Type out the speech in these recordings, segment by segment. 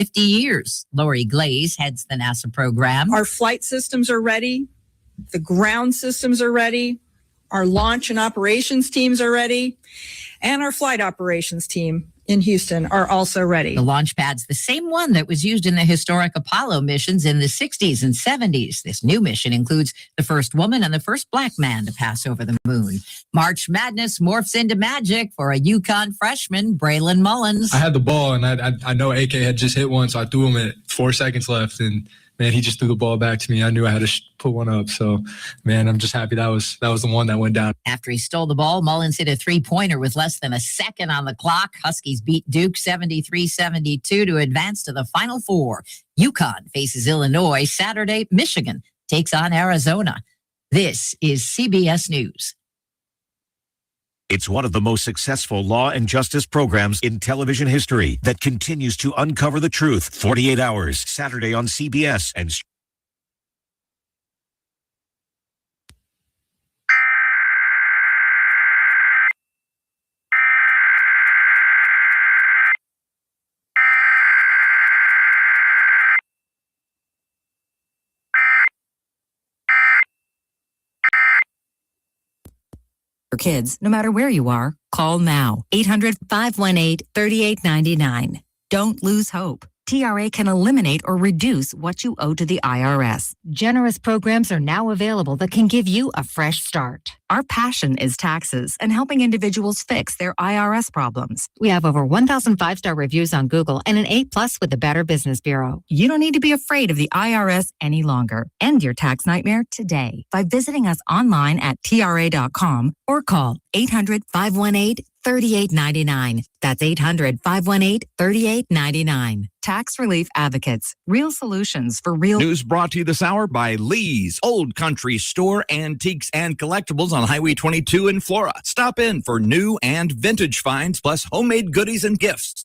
50 years. Lori Glaze heads the NASA program. Our flight systems are ready. The ground systems are ready. Our launch and operations teams are ready. And our flight operations team in Houston are also ready. The launch pad's the same one that was used in the historic Apollo missions in the 60s and 70s. This new mission includes the first woman and the first black man to pass over the moon. March Madness morphs into magic for a UConn freshman, Braylon Mullins. I had the ball, and I know AK had just hit one, so I threw him at 4 seconds left, and man, he just threw the ball back to me. I knew I had to put one up. So, man, I'm just happy that was the one that went down. After he stole the ball, Mullins hit a three-pointer with less than a second on the clock. Huskies beat Duke 73-72 to advance to the Final Four. UConn faces Illinois Saturday. Michigan takes on Arizona. This is CBS News. It's one of the most successful law and justice programs in television history that continues to uncover the truth. 48 Hours, Saturday on CBS and For kids, no matter where you are, call now. 800-518-3899. Don't lose hope. TRA can eliminate or reduce what you owe to the IRS. Generous programs are now available that can give you a fresh start. Our passion is taxes and helping individuals fix their IRS problems. We have over 1,000 five-star reviews on Google and an A+ with the Better Business Bureau. You don't need to be afraid of the IRS any longer. End your tax nightmare today by visiting us online at TRA.com or call 800-518-3899. That's 800-518-3899. Tax Relief Advocates. Real solutions for real. News brought to you this hour by Lee's Old Country Store, Antiques and Collectibles on Highway 22 in Flora. Stop in for new and vintage finds, plus homemade goodies and gifts.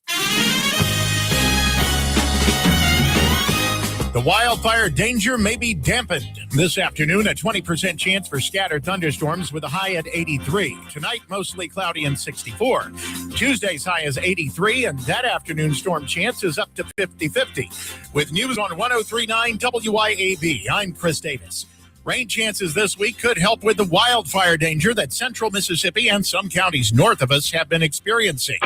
The wildfire danger may be dampened. This afternoon, a 20% chance for scattered thunderstorms with a high at 83. Tonight, mostly cloudy and 64. Tuesday's high is 83, and that afternoon storm chance is up to 50-50. With news on 103.9 WYAB, I'm Chris Davis. Rain chances this week could help with the wildfire danger that central Mississippi and some counties north of us have been experiencing.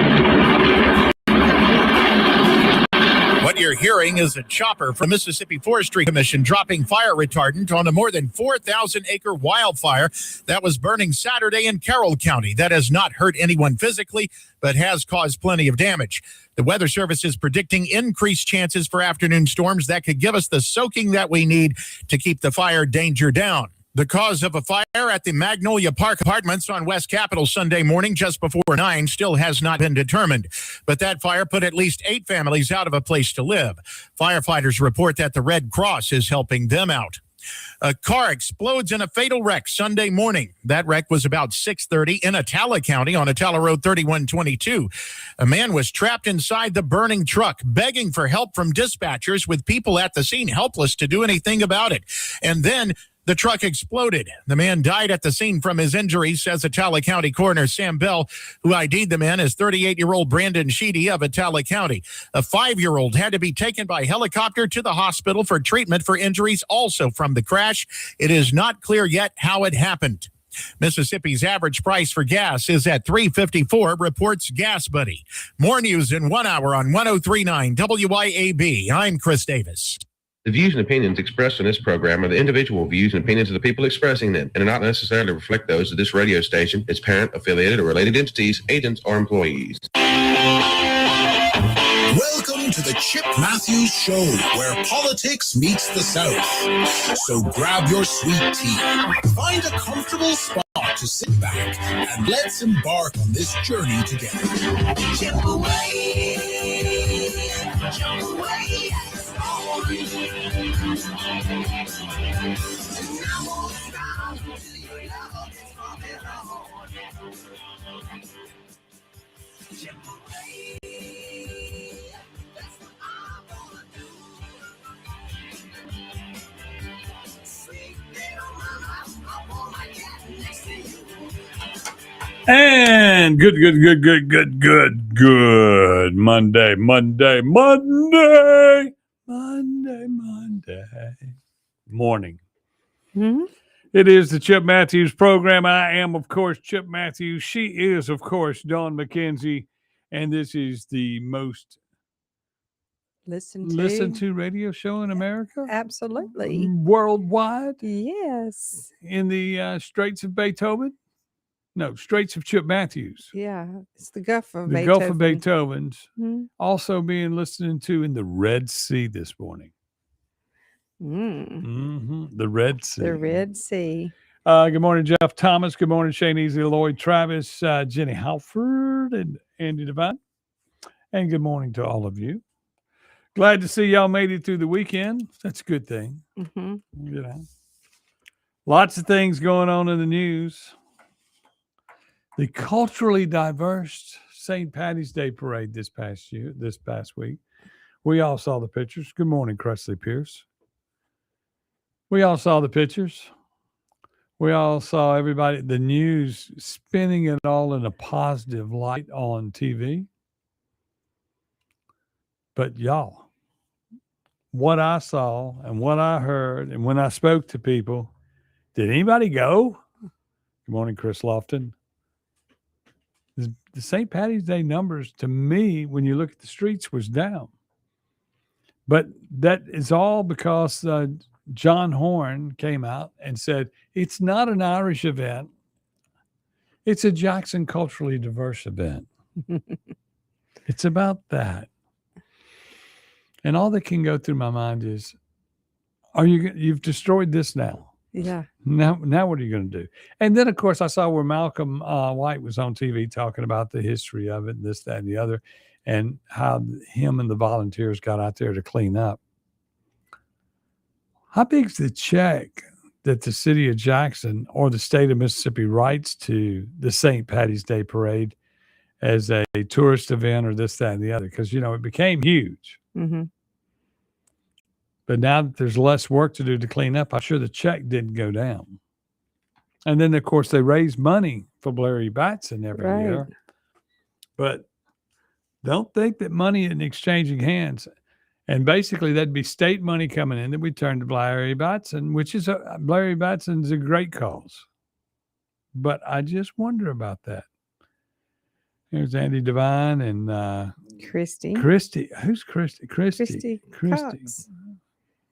What you're hearing is a chopper from Mississippi Forestry Commission dropping fire retardant on a more than 4,000-acre wildfire that was burning Saturday in Carroll County. That has not hurt anyone physically, but has caused plenty of damage. The Weather Service is predicting increased chances for afternoon storms that could give us the soaking that we need to keep the fire danger down. The cause of a fire at the Magnolia Park Apartments on West Capitol Sunday morning just before 9 still has not been determined. But that fire put at least 8 families out of a place to live. Firefighters report that the Red Cross is helping them out. A car explodes in a fatal wreck Sunday morning. That wreck was about 6:30 in Atala County on Atala Road 3122. A man was trapped inside the burning truck, begging for help from dispatchers with people at the scene helpless to do anything about it. And then the truck exploded. The man died at the scene from his injuries, says Atala County Coroner Sam Bell, who ID'd the man as 38-year-old Brandon Sheedy of Atala County. A 5-year-old had to be taken by helicopter to the hospital for treatment for injuries also from the crash. It is not clear yet how it happened. Mississippi's average price for gas is at $3.54, reports Gas Buddy. More news in 1 hour on 103.9 WYAB. I'm Chris Davis. The views and opinions expressed in this program are the individual views and opinions of the people expressing them and do not necessarily reflect those of this radio station, its parent, affiliated, or related entities, agents, or employees. Welcome to the Chip Matthews Show, where politics meets the South. So grab your sweet tea, find a comfortable spot to sit back, and let's embark on this journey together. Chip away, jump away. And And good Monday. Morning. Mhm. It is the Chip Matthews program. I am, of course, Chip Matthews. She is, of course, Dawn McKenzie. And this is the most listened to radio show in America. Absolutely. Worldwide. Yes. In the Straits of Beethoven. No, Straits of Chip Matthews. Yeah. It's the Gulf of The Beethoven. Gulf of Beethoven's. Mhm. Also being listened to in the Red Sea this morning. Mm. The Red Sea. The Red Sea. Good morning, Jeff Thomas. Good morning, Shane Easy, Lloyd Travis, Jenny Halford, and Andy Devine. And good morning to all of you. Glad to see y'all made it through the weekend. That's a good thing. Mm-hmm. You know, lots of things going on in the news. The culturally diverse St. Patty's Day parade this past week. We all saw the pictures. Good morning, Cressley Pierce. We all saw the pictures. We all saw everybody, the news spinning it all in a positive light on TV. But y'all, what I saw and what I heard, and when I spoke to people, did anybody go? Good morning, Chris Lofton. The St. Patty's Day numbers, to me, when you look at the streets, was down. But that is all because John Horn came out and said, it's not an Irish event. It's a Jackson culturally diverse event. It's about that. And all that can go through my mind is, you've destroyed this now. Yeah. Now what are you going to do? And then, of course, I saw where Malcolm White was on TV talking about the history of it, this, that, and the other, and how him and the volunteers got out there to clean up. How big's the check that the city of Jackson or the state of Mississippi writes to the St. Patty's Day Parade as a tourist event or this, that, and the other? Because, it became huge. Mm-hmm. But now that there's less work to do to clean up, I'm sure the check didn't go down. And then, of course, they raise money for Larry Batson every year. But don't think that money isn't exchanging hands. And basically, that'd be state money coming in that we turn to Larry Batson, which is Larry Batson's a great cause. But I just wonder about that. There's Andy Devine and Christy. Who's Christy? Christy. Cox.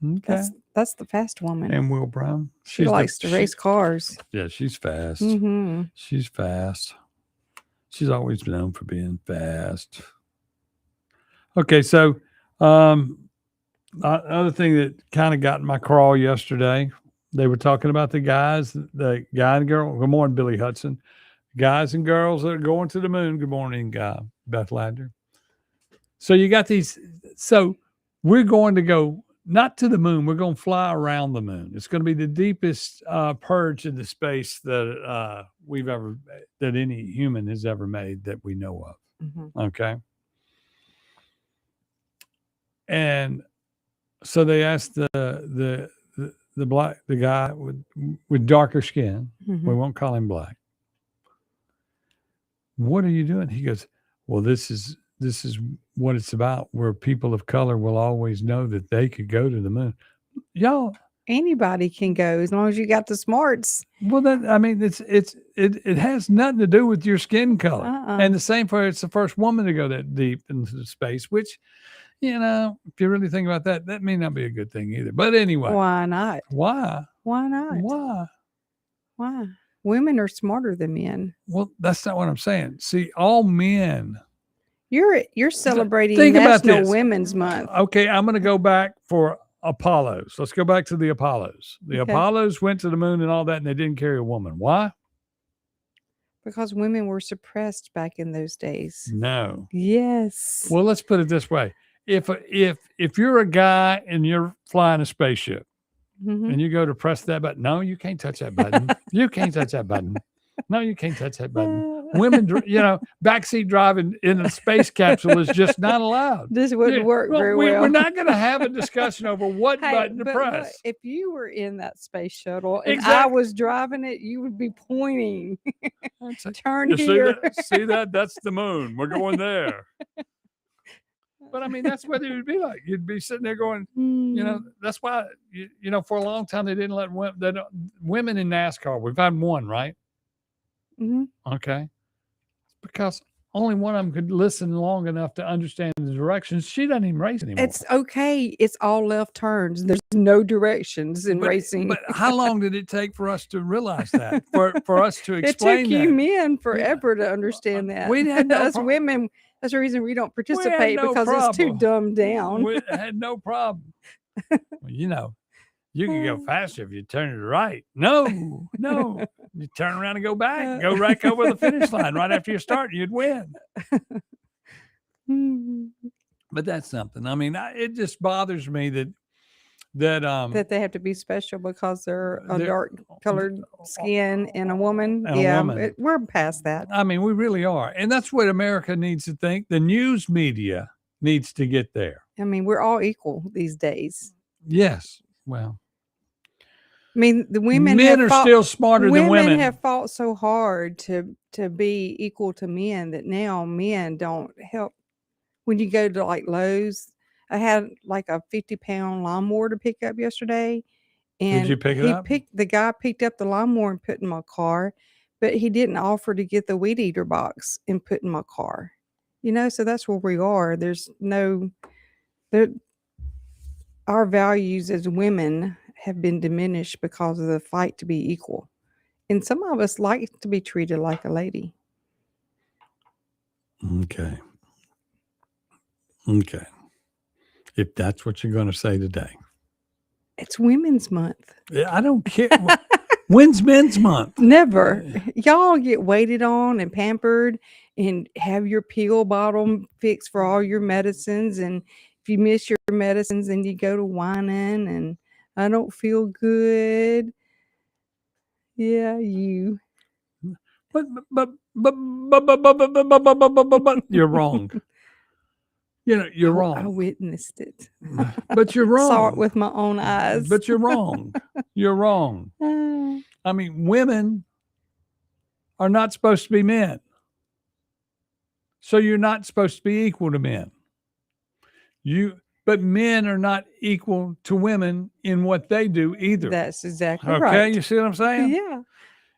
Okay. That's the fast woman. And Will Brown. She likes to race cars. Yeah, she's fast. Mm-hmm. She's fast. She's always been known for being fast. Okay, so another thing that kind of got in my crawl yesterday, they were talking about the guy and girl. Good morning, Billy Hudson. Guys and girls that are going to the moon. Good morning, Beth Ladner. So you got these. So we're going to go not to the moon. We're going to fly around the moon. It's going to be the deepest purge into space that that any human has ever made that we know of. Mm-hmm. Okay. And so they asked the guy with darker skin. Mm-hmm. We won't call him black. What are you doing? He goes, well, this is what it's about, where people of color will always know that they could go to the moon. Y'all, anybody can go as long as you got the smarts. Well, it has nothing to do with your skin color. And the same for it's the first woman to go that deep into space, which, if you really think about that, that may not be a good thing either. But anyway. Why not? Why? Why not? Why? Women are smarter than men. Well, that's not what I'm saying. See, all men. You're celebrating Think about National this. Women's Month. Okay, I'm going to go back for Apollos. Let's go back to the Apollos. The Okay. Apollos went to the moon and all that, and they didn't carry a woman. Why? Because women were suppressed back in those days. No. Yes. Well, let's put it this way. If you're a guy and you're flying a spaceship, Mm-hmm. and you go to press that button, no, you can't touch that button. You can't touch that button. No, you can't touch that button. women, backseat driving in a space capsule is just not allowed. This wouldn't work very well. We're not going to have a discussion over what Hey, button to but press. look, if you were in that space shuttle and I Exactly. was driving it, you would be pointing. Turn You here. see that? That's the moon. We're going there. But I mean, that's what it would be like. You'd be sitting there going, that's why, for a long time they didn't let women in NASCAR. We've had one, right? Mm-hmm. Okay. Because only one of them could listen long enough to understand the directions. She doesn't even race anymore. It's okay. It's all left turns. There's no directions in racing. But how long did it take for us to realize that? For us to explain it took that? you men forever to understand that. We had no us women. That's the reason we don't participate no because it's too problem. dumbed down. We had no problem. Well, you can go faster if you turn it right. No. You turn around and go back. Go right over the finish line right after you start. You'd win. But that's something. I mean, it just bothers me that they have to be special because they're a dark colored skin and a woman. We're past that. I mean, we really are. And that's what America needs to think. The news media needs to get there. I mean, we're all equal these days. Yes. Well, I mean, the men are still smarter than women. Women have fought so hard to be equal to men that now men don't help. When you go to like Lowe's, I had like a 50-pound lawnmower to pick up yesterday. And did you pick it up? The guy picked up the lawnmower and put in my car, but he didn't offer to get the weed eater box and put in my car. So that's where we are. Our values as women have been diminished because of the fight to be equal. And some of us like to be treated like a lady. Okay. If that's what you're going to say today. It's Women's Month. I don't care. When's Men's Month? Never. Y'all get waited on and pampered and have your pill bottle fixed for all your medicines. And if you miss your medicines, then you go to whining and I don't feel good. Yeah, you. But you're wrong. You're wrong. I witnessed it. But you're wrong. Saw it with my own eyes. But you're wrong. You're wrong. I mean, women are not supposed to be men. So you're not supposed to be equal to men. But men are not equal to women in what they do either. That's exactly right. Okay, you see what I'm saying? Yeah.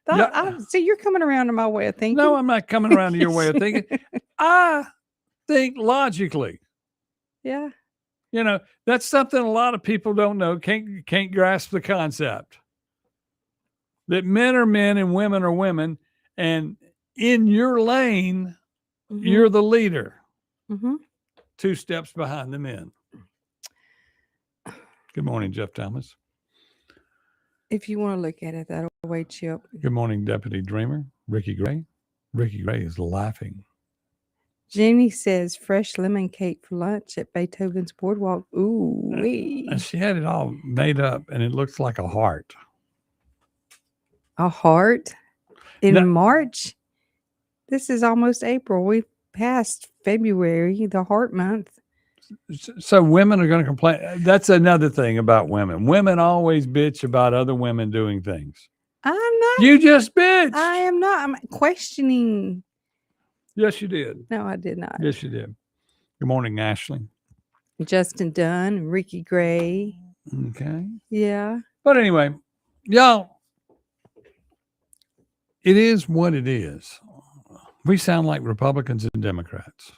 I see you're coming around to my way of thinking. No, I'm not coming around to your way of thinking. I think logically. Yeah. That's something a lot of people don't know, can't grasp the concept. That men are men and women are women. And in your lane, you're the leader. 2 steps behind the men. Good morning, Jeff Thomas. If you want to look at it that way, Chip. Good morning, Deputy Dreamer. Ricky Gray. Ricky Gray is laughing. Jenny says fresh lemon cake for lunch at Beethoven's Boardwalk. Ooh, wee. And she had it all made up, and it looks like a heart. A heart? In March? This is almost April. We've passed February, the heart month. So women are going to complain. That's another thing about women. Women always bitch about other women doing things. I'm not. You just bitch. I am not. I'm questioning. Yes, you did. No, I did not. Yes, you did. Good morning, Ashley. Justin Dunn, Ricky Gray. Okay. Yeah. But anyway, y'all, it is what it is. We sound like Republicans and Democrats.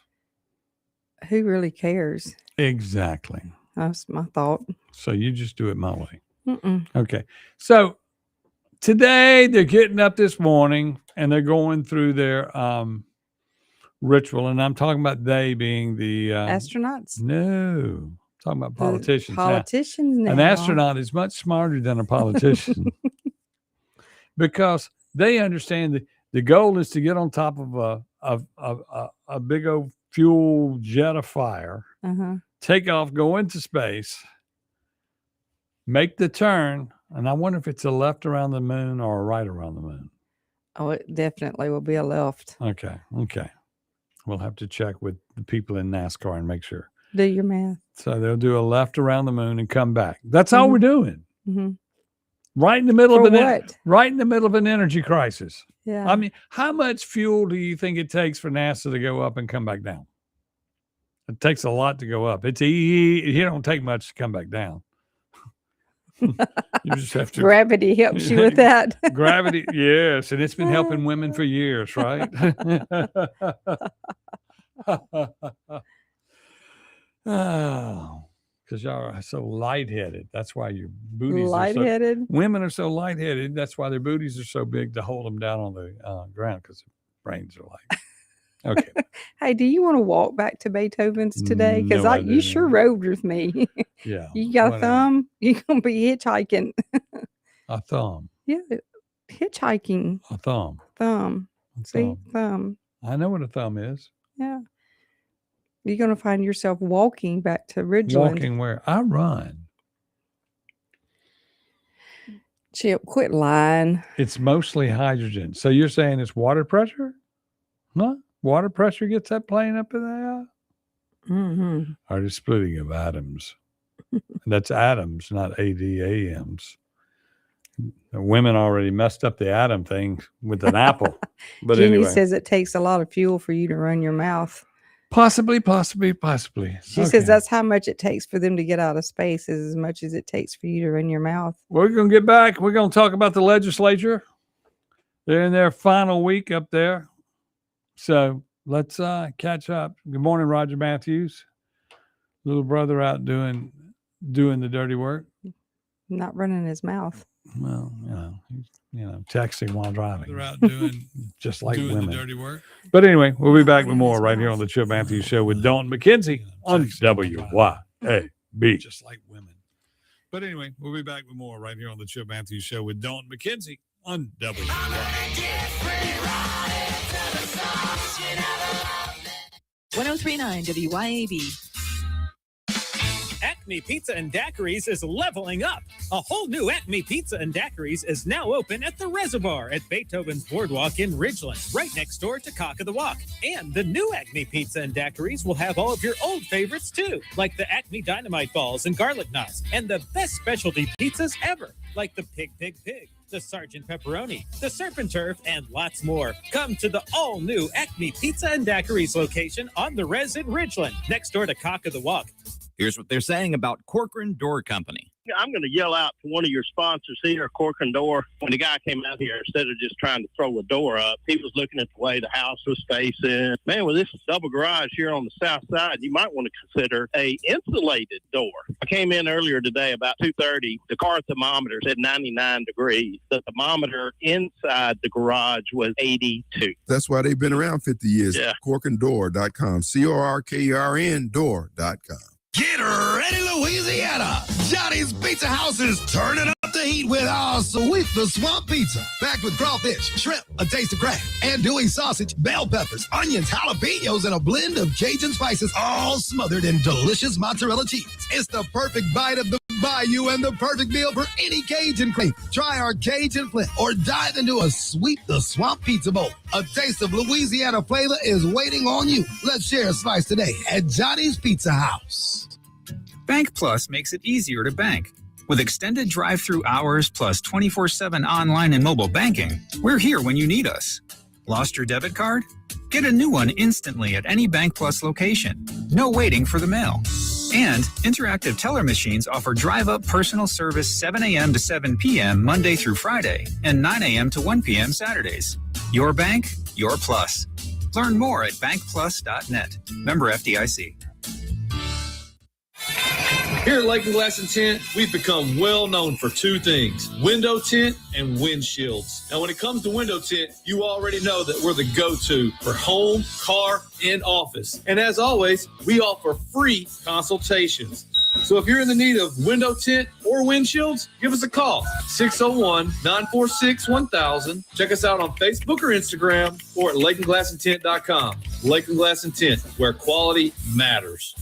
Who really cares? Exactly. That's my thought. So you just do it my way. Okay. So today they're getting up this morning and they're going through their ritual. And I'm talking about they being the astronauts. No, I'm talking about politicians. Politicians now. An astronaut is much smarter than a politician because they understand that the goal is to get on top of a big old fuel jet of fire, take off, go into space, make the turn. And I wonder if it's a left around the moon or a right around the moon. Oh, it definitely will be a left. Okay. We'll have to check with the people in NASCAR and make sure. Do your math. So they'll do a left around the moon and come back. That's all we're doing. Mm-hmm. Right in the middle For of what? right in the middle of an energy crisis. Yeah. I mean, how much fuel do you think it takes for NASA to go up and come back down? It takes a lot to go up. You don't take much to come back down. You just have to. Gravity helps you with that. Gravity, yes, and it's been helping women for years, right? Oh, because y'all are so lightheaded. That's why your booties Lightheaded? Women are so lightheaded. That's why their booties are so big to hold them down on the ground because their brains are light. Okay. Hey, do you want to walk back to Beethoven's today? Because No, I you sure didn't. rode with me. Yeah. You got a whatever. thumb? You're going to be hitchhiking. A thumb. Yeah, hitchhiking. A thumb. Thumb. A See, thumb. thumb. I know what a thumb is. Yeah. You're going to find yourself walking back to Ridgeland. Walking where? I run. Chip, quit lying. It's mostly hydrogen. So you're saying it's water pressure? Huh? Water pressure gets that plane up in the air? Mm-hmm. Or the splitting of atoms. That's atoms, not ADAMs. The women already messed up the atom thing with an apple. But Jenny anyway. says it takes a lot of fuel for you to run your mouth. Possibly. She says that's how much it takes for them to get out of space, is as much as it takes for you to run your mouth. We're going to get back. We're going to talk about the legislature. They're in their final week up there. So let's catch up. Good morning, Roger Matthews. Little brother out doing the dirty work. Not running his mouth. Well, texting while driving. They're out doing just like women. The dirty work. But anyway, we'll be back with more right here on the Chip Matthews Show with Dalton McKenzie on WYAB. Just like women. But anyway, we'll be back with more right here on the Chip Matthews Show with Dalton McKenzie on WYAB. 1039 WYAB. Acme Pizza and Daiquiris is leveling up. A whole new Acme Pizza and Daiquiris is now open at the Reservoir at Beethoven's Boardwalk in Ridgeland, right next door to Cock of the Walk. And the new Acme Pizza and Daiquiris will have all of your old favorites too, like the Acme Dynamite Balls and Garlic Knots, and the best specialty pizzas ever, like the Pig, the Sergeant Pepperoni, the Serpent Turf, and lots more. Come to the all-new Acme Pizza and Daiquiris location on the Res in Ridgeland, next door to Cock of the Walk. Here's what they're saying about Corcoran Door Company. I'm going to yell out to one of your sponsors here, Corcoran Door. When the guy came out here, instead of just trying to throw a door up, he was looking at the way the house was facing. Man, with this double garage here on the south side, you might want to consider a insulated door. I came in earlier today about 2:30. The car thermometer said 99 degrees. The thermometer inside the garage was 82. That's why they've been around 50 years. Yeah. Corkanddoor.com. CORKERN door.com. Get ready, Louisiana! Johnny's Pizza House is turning up the heat with our Sweep the Swamp Pizza. Packed with crawfish, shrimp, a taste of crab, andouille sausage, bell peppers, onions, jalapenos, and a blend of Cajun spices, all smothered in delicious mozzarella cheese. It's the perfect bite of the bayou and the perfect meal for any Cajun crave. Try our Cajun Flint or dive into a Sweep the Swamp Pizza Bowl. A taste of Louisiana flavor is waiting on you. Let's share a slice today at Johnny's Pizza House. Bank Plus makes it easier to bank. With extended drive-through hours plus 24/7 online and mobile banking, we're here when you need us. Lost your debit card? Get a new one instantly at any Bank Plus location. No waiting for the mail. And interactive teller machines offer drive-up personal service 7 a.m. to 7 p.m. Monday through Friday and 9 a.m. to 1 p.m. Saturdays. Your bank, your plus. Learn more at bankplus.net. Member FDIC. Here at Lake and Glass and Tint, we've become well known for two things: window tint and windshields. Now, when it comes to window tint, you already know that we're the go-to for home, car, and office. And as always, we offer free consultations. So if you're in the need of window tint or windshields, give us a call, 601-946-1000. Check us out on Facebook or Instagram or at lakeandglassandtint.com. Lake and Glass and Tint, where quality matters.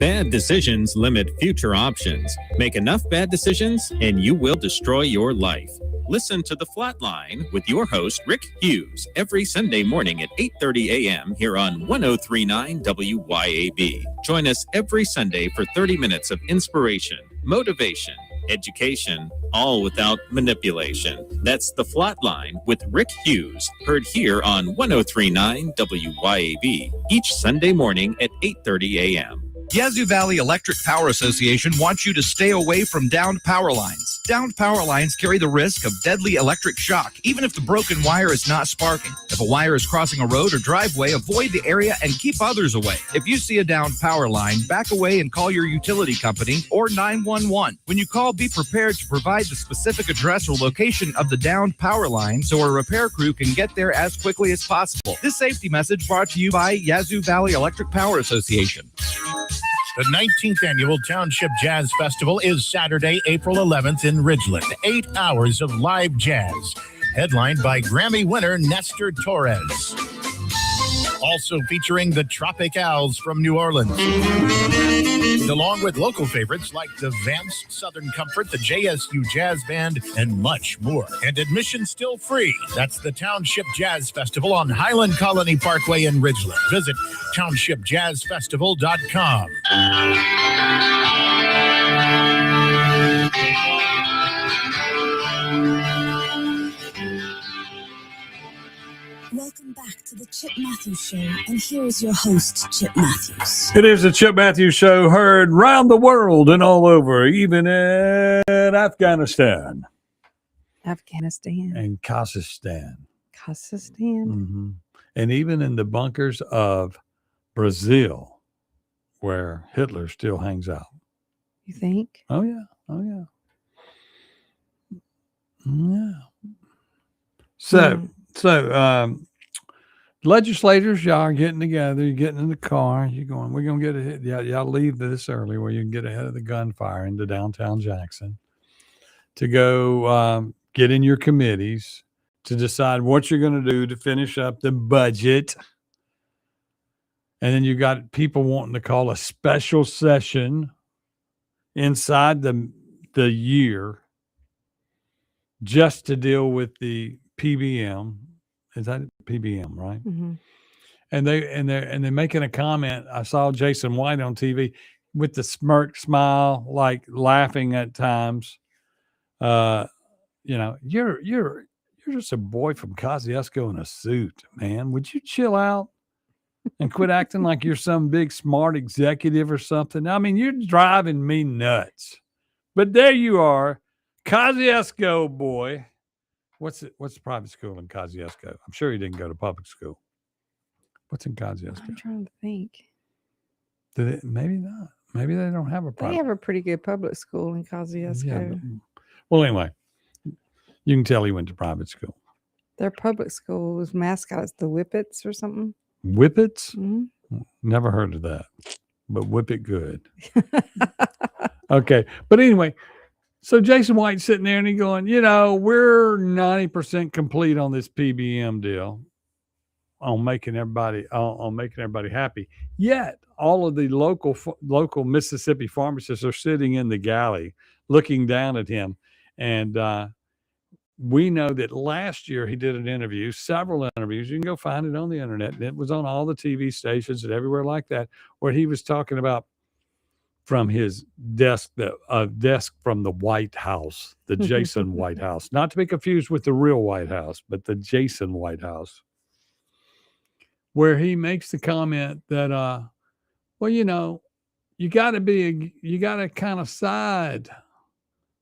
Bad decisions limit future options. Make enough bad decisions and you will destroy your life. Listen to The Flatline with your host, Rick Hughes, every Sunday morning at 8:30 a.m. here on 1039 WYAB. Join us every Sunday for 30 minutes of inspiration, motivation, education, all without manipulation. That's The Flatline with Rick Hughes, heard here on 1039 WYAB each Sunday morning at 8:30 a.m. Yazoo Valley Electric Power Association wants you to stay away from downed power lines. Downed power lines carry the risk of deadly electric shock, even if the broken wire is not sparking. If a wire is crossing a road or driveway, avoid the area and keep others away. If you see a downed power line, back away and call your utility company or 911. When you call, be prepared to provide the specific address or location of the downed power line so a repair crew can get there as quickly as possible. This safety message brought to you by Yazoo Valley Electric Power Association. The 19th Annual Township Jazz Festival is Saturday, April 11th in Ridgeland. 8 hours of live jazz, headlined by Grammy winner Nestor Torres. Also featuring the Tropicals from New Orleans, along with local favorites like the Vamps, Southern Comfort, the JSU Jazz Band, and much more. And admission still free. That's the Township Jazz Festival on Highland Colony Parkway in Ridgeland. Visit townshipjazzfestival.com. Welcome back to the Chip Matthews Show, and here is your host, Chip Matthews. It is the Chip Matthews Show, heard round the world and all over, even in Afghanistan. Afghanistan. And Kazakhstan. Kazakhstan. Mm-hmm. And even in the bunkers of Brazil, where Hitler still hangs out. You think? Oh, yeah. Oh, yeah. Yeah. So, legislators, y'all are getting together, you're getting in the car, you're going, we're going to get ahead. Y'all leave this early where you can get ahead of the gunfire into downtown Jackson to go get in your committees to decide what you're going to do to finish up the budget. And then you got people wanting to call a special session inside the year just to deal with the PBM. Is that PBM, right? Mm-hmm. And they're making a comment. I saw Jason White on TV with the smirk smile, like laughing at times. You're just a boy from Kosciuszko in a suit, man. Would you chill out and quit acting like you're some big smart executive or something? I mean, you're driving me nuts. But there you are, Kosciuszko boy. What's the private school in Kosciuszko? I'm sure he didn't go to public school. What's in Kosciuszko? I'm trying to think. Maybe not. Maybe they don't have a private. They have a pretty good public school in Kosciuszko. Yeah, well, anyway, you can tell he went to private school. Their public school's mascot is the Whippets or something. Whippets? Mm-hmm. Never heard of that, but whip it good. Okay, but anyway. So Jason White's sitting there and he's going, we're 90% complete on this PBM deal on making everybody happy. Yet all of the local Mississippi pharmacists are sitting in the galley looking down at him. And we know that last year he did several interviews. You can go find it on the internet. And it was on all the TV stations and everywhere like that, where he was talking about from his desk from the White House, the Jason White House, not to be confused with the real White House, but the Jason White House, where he makes the comment that, you got to kind of side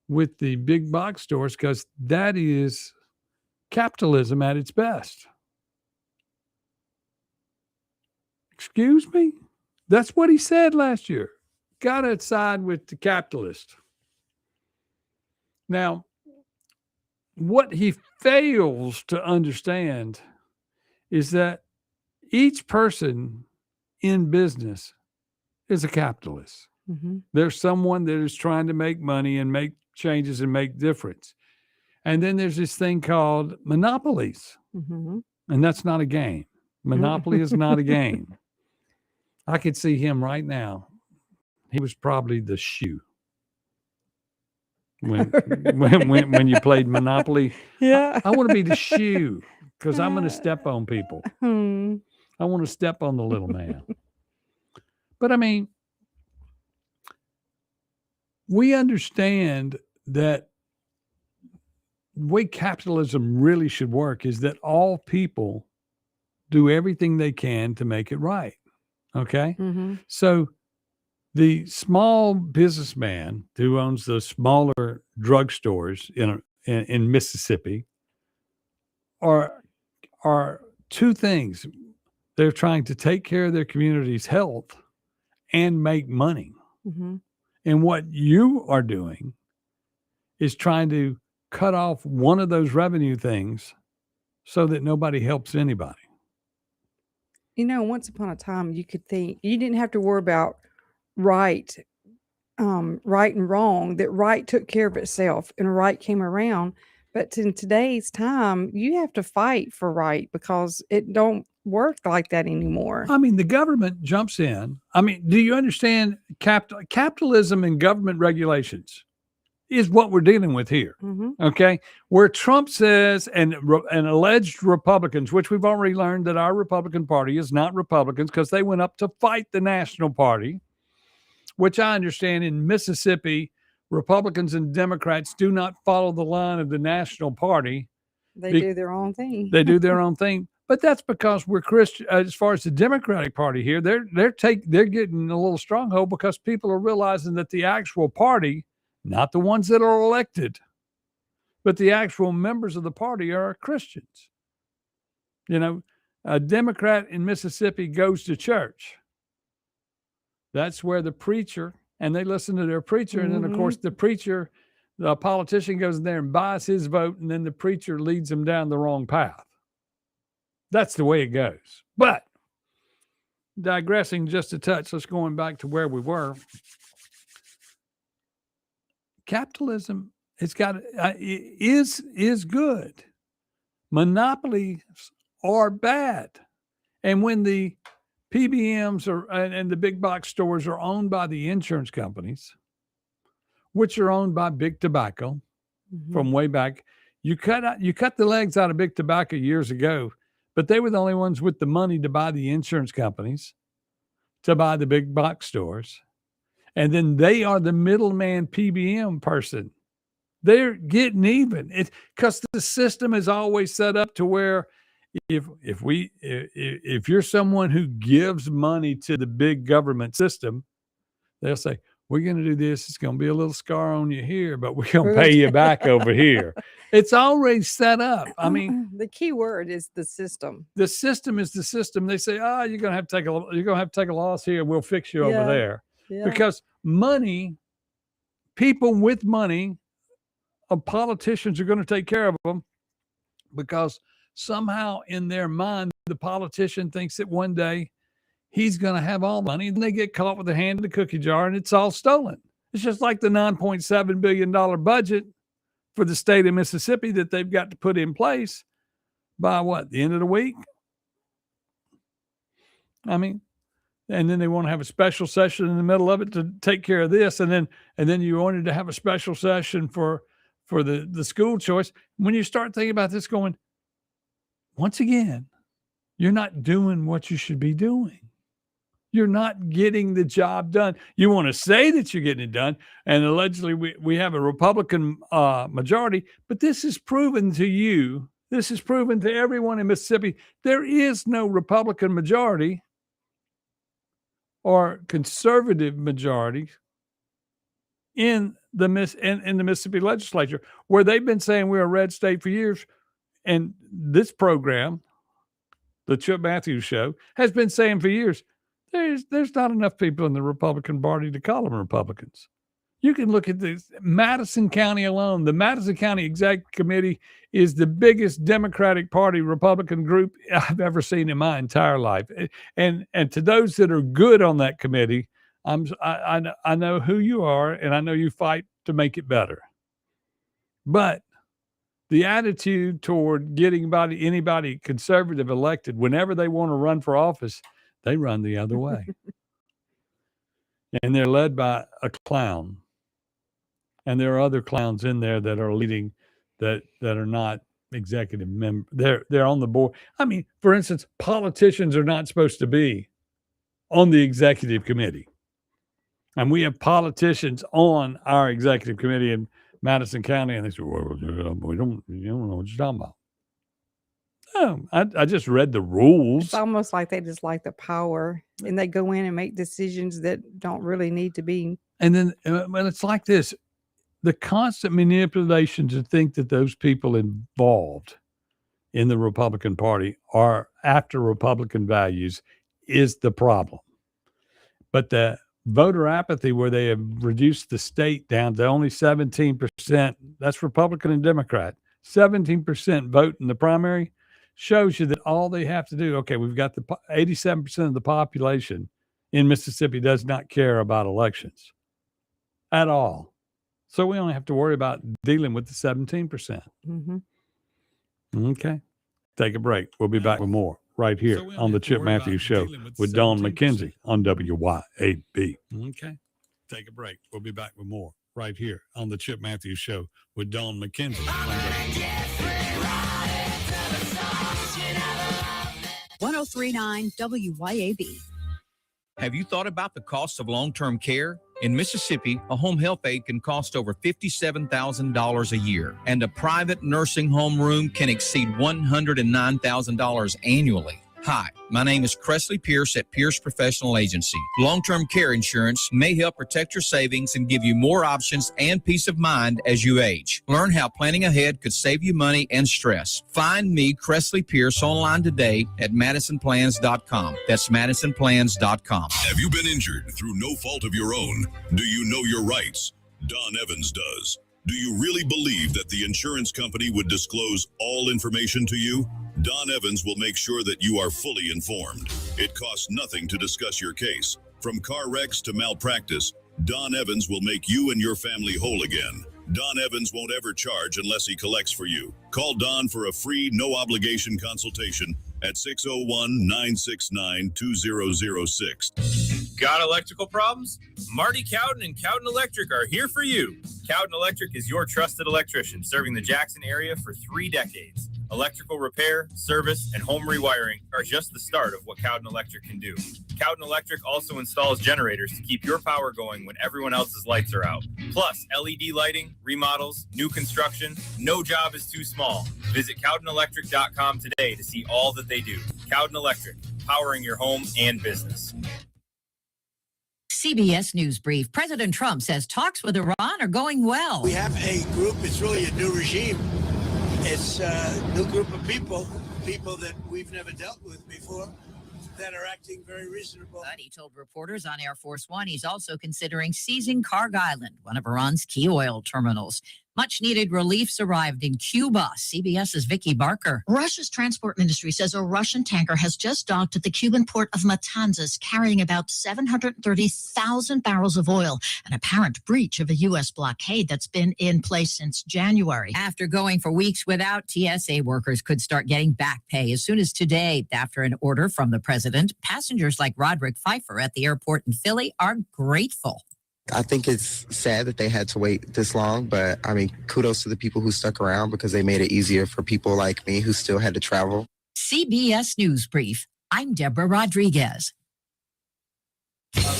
with the big box stores because that is capitalism at its best. Excuse me? That's what he said last year. Got to side with the capitalist. Now, what he fails to understand is that each person in business is a capitalist. Mm-hmm. There's someone that is trying to make money and make changes and make difference. And then there's this thing called monopolies. Mm-hmm. And that's not a game. Monopoly is not a game. I could see him right now. He was probably the shoe. when you played Monopoly. Yeah. I want to be the shoe because I'm going to step on people. Hmm. I want to step on the little man. But I mean, we understand that the way capitalism really should work is that all people do everything they can to make it right. Okay. Mm-hmm. So the small businessman who owns the smaller drugstores in Mississippi are two things. They're trying to take care of their community's health and make money. Mm-hmm. And what you are doing is trying to cut off one of those revenue things so that nobody helps anybody. Once upon a time, you could think you didn't have to worry about right and wrong, that right took care of itself and right came around. But in today's time, you have to fight for right because it don't work like that anymore. I mean, the government jumps in. I mean, do you understand capitalism and government regulations is what we're dealing with here. Mm-hmm. Okay. Where Trump says, and alleged Republicans, which we've already learned that our Republican Party is not Republicans because they went up to fight the National Party, which I understand in Mississippi, Republicans and Democrats do not follow the line of the National Party. They do their own thing. They do their own thing. But that's because we're Christian. As far as the Democratic Party here, they're getting a little stronghold because people are realizing that the actual party, not the ones that are elected, but the actual members of the party are Christians. A Democrat in Mississippi goes to church. That's where the preacher, and they listen to their preacher. And then, of course, the preacher, the politician goes in there and buys his vote, and then the preacher leads them down the wrong path. That's the way it goes. But digressing just a touch, let's going back to where we were. Capitalism is good. Monopolies are bad. And when the PBMs and the big box stores are owned by the insurance companies, which are owned by Big Tobacco from way back, you cut the legs out of Big Tobacco years ago, but they were the only ones with the money to buy the insurance companies, to buy the big box stores. And then they are the middleman PBM person. They're getting even. Because the system is always set up to where if you're someone who gives money to the big government system, they'll say, we're going to do this. It's going to be a little scar on you here, but we're going to pay you back over here. It's already set up. I mean, the key word is the system. The system is the system. They say, you're going to have to take a loss here. We'll fix you over there. Yeah. Because money, people with money, politicians are going to take care of them because somehow in their mind, the politician thinks that one day he's going to have all money. Then they get caught with their hand in the cookie jar and it's all stolen. It's just like the $9.7 billion budget for the state of Mississippi that they've got to put in place by the end of the week? I mean, and then they want to have a special session in the middle of it to take care of this. And then you wanted to have a special session for the school choice. When you start thinking about this going, once again, you're not doing what you should be doing. You're not getting the job done. You want to say that you're getting it done. And allegedly we have a Republican majority, but this is proven to you. This is proven to everyone in Mississippi. There is no Republican majority or conservative majority in the Mississippi legislature, where they've been saying we're a red state for years. And this program, the Chip Matthews Show, has been saying for years, there's not enough people in the Republican Party to call them Republicans. You can look at this Madison County alone. The Madison County Executive Committee is the biggest Democratic Party Republican group I've ever seen in my entire life. And to those that are good on that committee, I know who you are, and I know you fight to make it better. But the attitude toward getting anybody conservative elected, whenever they want to run for office, they run the other way. And they're led by a clown. And there are other clowns in there that are leading that are not executive members. They're on the board. I mean, for instance, politicians are not supposed to be on the executive committee. And we have politicians on our executive committee in Madison County, and they say, well, we don't know what you're talking about. No, I just read the rules. It's almost like they just like the power, and they go in and make decisions that don't really need to be. And then, well, it's like this. The constant manipulation to think that those people involved in the Republican Party are after Republican values is the problem. But the voter apathy, where they have reduced the state down to only 17%, that's Republican and Democrat, 17% vote in the primary, shows you that all they have to do, okay, we've got the 87% of the population in Mississippi does not care about elections at all. So we only have to worry about dealing with the 17%. Mm-hmm. Okay. Take a break. We'll be back with more right here on the Chip Matthews Show with Dawn McKenzie on WYAB. Okay. Take a break. We'll be back with more right here on the Chip Matthews Show with Dawn McKenzie on WYAB. 1039 WYAB. Have you thought about the cost of long-term care? In Mississippi, a home health aide can cost over $57,000 a year, and a private nursing home room can exceed $109,000 annually. Hi, my name is Cressley Pierce at Pierce Professional Agency. Long-term care insurance may help protect your savings and give you more options and peace of mind as you age. Learn how planning ahead could save you money and stress. Find me, Cressley Pierce, online today at MadisonPlans.com. That's MadisonPlans.com. Have you been injured through no fault of your own? Do you know your rights? Don Evans does. Do you really believe that the insurance company would disclose all information to you? Don Evans will make sure that you are fully informed. It costs nothing to discuss your case. From car wrecks to malpractice, Don Evans will make you and your family whole again. Don Evans won't ever charge unless he collects for you. Call Don for a free, no-obligation consultation at 601-969-2006. Got electrical problems? Marty Cowden and Cowden Electric are here for you. Cowden Electric is your trusted electrician, serving the Jackson area for 3 decades. Electrical repair, service, and home rewiring are just the start of what Cowden Electric can do. Cowden Electric also installs generators to keep your power going when everyone else's lights are out. Plus, LED lighting, remodels, new construction, no job is too small. Visit CowdenElectric.com today to see all that they do. Cowden Electric, powering your home and business. CBS News Brief. President Trump says talks with Iran are going well. We have a group, it's really a new regime. It's a new group of people that we've never dealt with before, that are acting very reasonable. But he told reporters on Air Force One he's also considering seizing Karg Island, one of Iran's key oil terminals. Much needed reliefs arrived in Cuba. CBS's Vicki Barker. Russia's transport ministry says a Russian tanker has just docked at the Cuban port of Matanzas, carrying about 730,000 barrels of oil, an apparent breach of a U.S. blockade that's been in place since January. After going for weeks without, TSA workers could start getting back pay as soon as today. After an order from the president, passengers like Roderick Pfeiffer at the airport in Philly are grateful. I think it's sad that they had to wait this long, but I mean, kudos to the people who stuck around because they made it easier for people like me who still had to travel. CBS News Brief. I'm Deborah Rodriguez.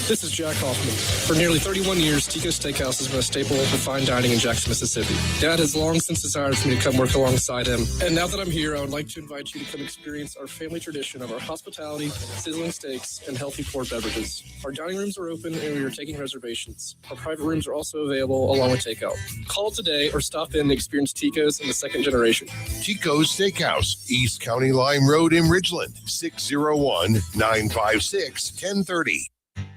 This is Jack Hoffman. For nearly 31 years, Tico's Steakhouse has been a staple of fine dining in Jackson, Mississippi. Dad has long since desired for me to come work alongside him. And now that I'm here, I would like to invite you to come experience our family tradition of our hospitality, sizzling steaks, and healthy poured beverages. Our dining rooms are open and we are taking reservations. Our private rooms are also available along with takeout. Call today or stop in and experience Tico's in the second generation. Tico's Steakhouse, East County Lime Road in Ridgeland, 601-956-1030.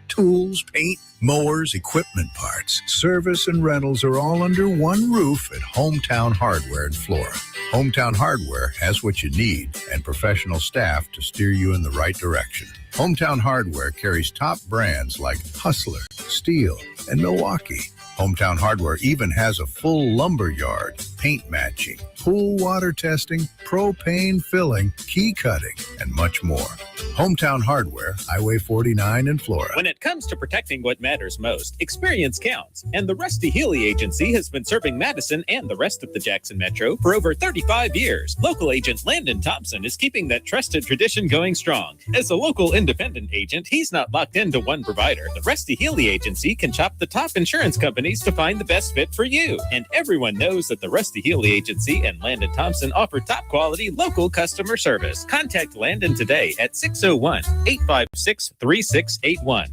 Tools, paint, mowers, equipment parts, service, and rentals are all under one roof at Hometown Hardware in Flora. Hometown Hardware has what you need and professional staff to steer you in the right direction. Hometown Hardware carries top brands like Hustler, Steel, and Milwaukee. Hometown Hardware even has a full lumber yard, paint matching, pool water testing, propane filling, key cutting, and much more. Hometown Hardware, Highway 49 in Flora. When it comes to protecting what matters most, experience counts. And the Rusty Healy Agency has been serving Madison and the rest of the Jackson Metro for over 35 years. Local agent Landon Thompson is keeping that trusted tradition going strong. As a local independent agent, he's not locked into one provider. The Rusty Healy Agency can shop the top insurance companies to find the best fit for you. And everyone knows that the Rusty Healy Agency and Landon Thompson offer top quality local customer service. Contact Landon today at 601-856-3681.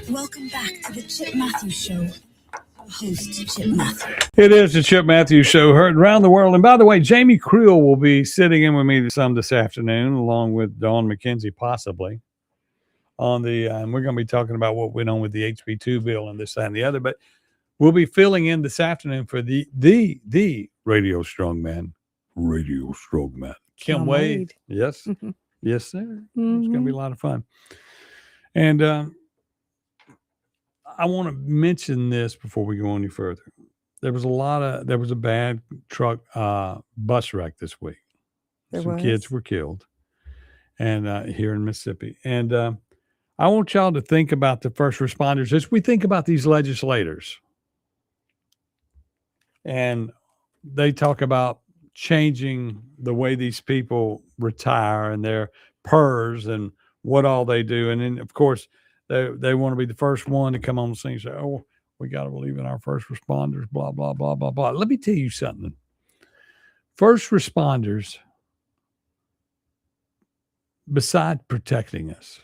Welcome back to the Chip Matthews Show. Host Chip Matthews. It is the Chip Matthews Show, heard around the world. And by the way, Jamie Creel will be sitting in with me this afternoon, along with Dawn McKenzie, possibly. On the and we're going to be talking about what went on with the HB2 bill and this, that, and the other. But we'll be filling in this afternoon for the Radio Strongman. Kim Wade. Yes. Yes, sir. It's going to be a lot of fun. And I want to mention this before we go any further. There was a bad truck bus wreck this week. Some kids were killed, and here in Mississippi. And I want y'all to think about the first responders as we think about these legislators. And they talk about changing the way these people retire and their PERS and what all they do. And then, of course, they want to be the first one to come on the scene and say, oh, we got to believe in our first responders, blah, blah, blah, blah, blah. Let me tell you something. First responders, beside protecting us,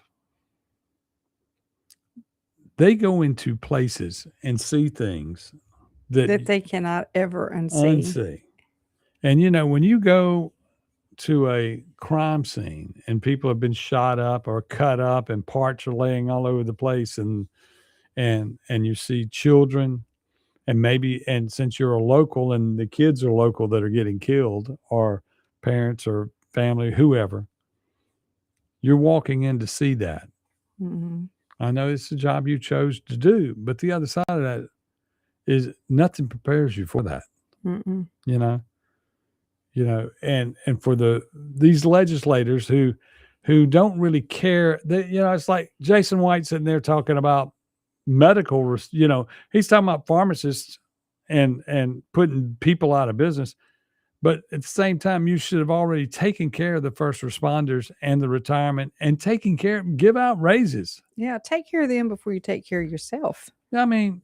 they go into places and see things that they cannot ever unsee. And, you know, when you go to a crime scene and people have been shot up or cut up and parts are laying all over the place, and you see children and since you're a local and the kids are local that are getting killed, or parents or family, whoever, you're walking in to see that. Mm-hmm. I know it's a job you chose to do, but the other side of that is nothing prepares you for that. Mm-mm. You know, and for these legislators who don't really care, it's like Jason White sitting there talking about medical, he's talking about pharmacists and putting people out of business. But at the same time, you should have already taken care of the first responders and the retirement and give out raises. Yeah. Take care of them before you take care of yourself. I mean,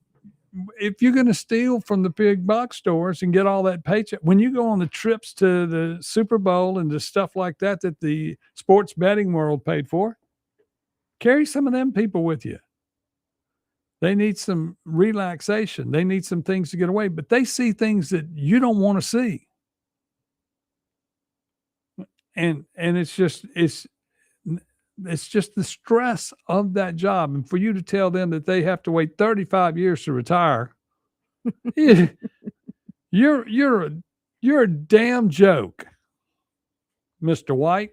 if you're going to steal from the big box stores and get all that paycheck, when you go on the trips to the Super Bowl and the stuff like that the sports betting world paid for, carry some of them people with you. They need some relaxation. They need some things to get away, but they see things that you don't want to see. And it's just the stress of that job. And for you to tell them that they have to wait 35 years to retire, you're a damn joke, Mr. White.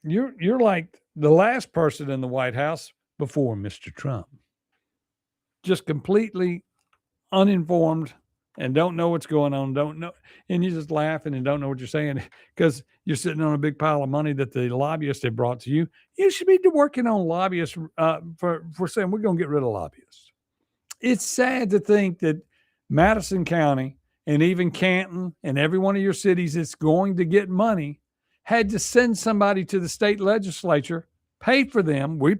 You're like the last person in the White House before Mr. Trump. Just completely uninformed and don't know what's going on, and you're just laughing and don't know what you're saying because you're sitting on a big pile of money that the lobbyists have brought to you. You should be working on lobbyists for saying we're going to get rid of lobbyists. It's sad to think that Madison County and even Canton and every one of your cities that's going to get money had to send somebody to the state legislature, pay for them. We,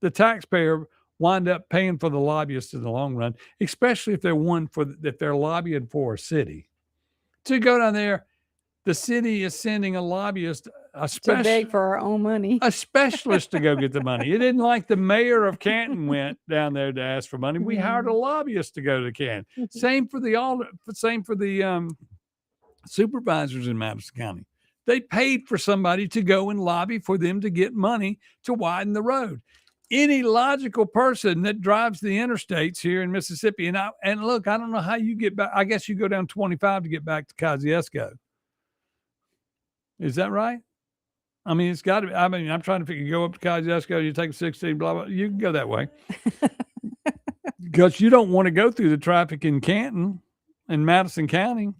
the taxpayer, wind up paying for the lobbyists in the long run, especially if they're that they're lobbying for a city. To go down there, the city is sending a lobbyist, to beg for our own money, a specialist to go get the money. It didn't like the mayor of Canton went down there to ask for money. We hired a lobbyist to go to Canton. Same for the supervisors in Madison County. They paid for somebody to go and lobby for them to get money to widen the road. any logical person that drives the interstates here in Mississippi. And look, I don't know how you get back. I guess you go down 25 to get back to Kosciuszko. Is that right? I mean, it's got to be. I mean, I'm trying to figure. You go up to Kosciuszko, you take 16, blah, blah. You can go that way. Because you don't want to go through the traffic in Canton and Madison County.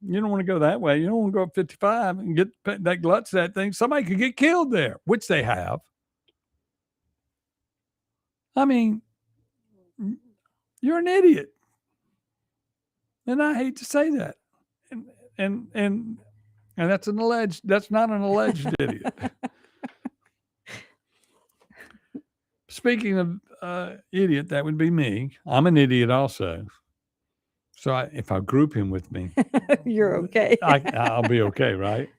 You don't want to go that way. You don't want to go up 55 and get that gluts that thing. Somebody could get killed there, which they have. I mean, you're an idiot. And I hate to say that. And that's not an alleged idiot. Speaking of idiot, that would be me. I'm an idiot also. So if I group him with me, you're okay. I'll be okay, right?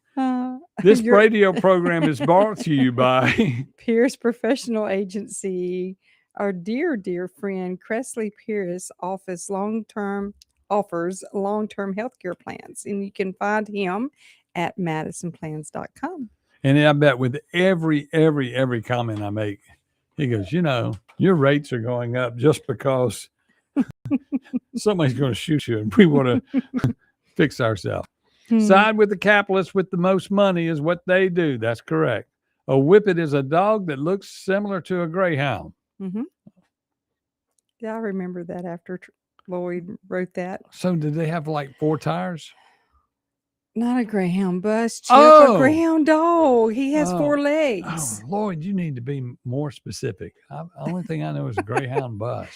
This radio program is brought to you by Pierce Professional Agency. Our dear friend Cressley Pierce offers long-term healthcare plans, and you can find him at madisonplans.com. And I bet with every comment I make, he goes, your rates are going up just because somebody's going to shoot you and we want to fix ourselves. Side with the capitalists with the most money is what they do. That's correct. A whippet is a dog that looks similar to a greyhound. Mm-hmm. Yeah, I remember that after Lloyd wrote that. So did they have like 4 tires? Not a greyhound bus, Chip. A greyhound dog. He has 4 legs. Oh, Lloyd, you need to be more specific. The only thing I know is a greyhound bus.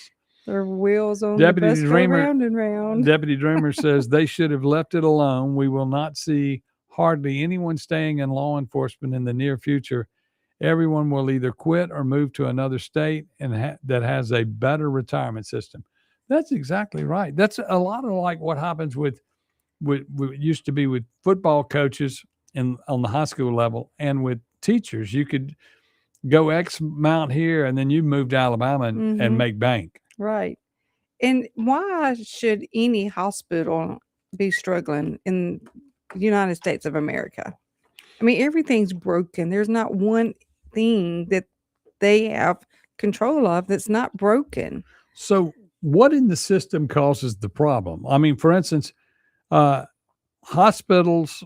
There are wheels on the bus go round and round. Deputy Dreamer says they should have left it alone. We will not see hardly anyone staying in law enforcement in the near future. Everyone will either quit or move to another state and that has a better retirement system. That's exactly right. That's a lot of like what happens with used to be with football coaches on the high school level and with teachers. You could go X amount here and then you move to Alabama and make bank. Right. And why should any hospital be struggling in the United States of America? I mean, everything's broken. There's not one thing that they have control of that's not broken. So what in the system causes the problem? I mean, for instance, hospitals